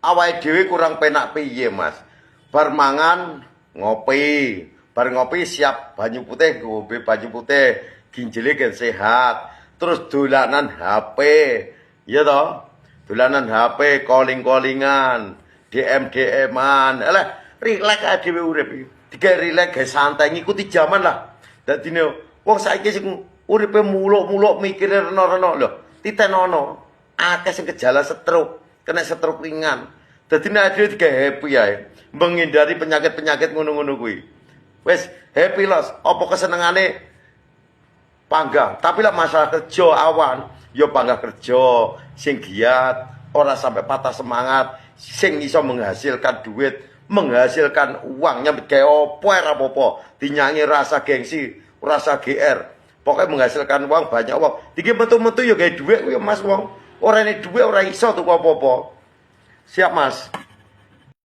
awake dhewe kurang penak piye, Mas? Bar mangan ngopi, bar ngopi siap banyu putih, ngombe banyu putih, ginjele gen sehat. Terus dolanan HP, ya toh? Dolanan HP, calling-callingan, DM-DM-an. Alah, rileks ae dhewe urip iki. Digawe rileks, gawe santai ngikuti zaman lah. Dadine wong saiki sing uripe muluk-muluk mikire reno-reno lho, titenono. Akeh sing gejala stroke, kena stroke ringan. Dadine dhewe digawe happy ae, menghindari penyakit-penyakit ngono-ngono kuwi. Wis happy los, apa kesenengane panggah, tapi lah masalah kerja awan, yo panggah kerja, sing giat, ora sampai patah semangat, sing iso menghasilkan duit, menghasilkan uang, nyambut kayak opo apa-apa, dinyanyi rasa gengsi, rasa GR, pokoknya menghasilkan uang, banyak uang, dikit metu-metu yo kayak duit, yo mas wong, orang ini duit, orang iso tuh apa-apa, siap mas.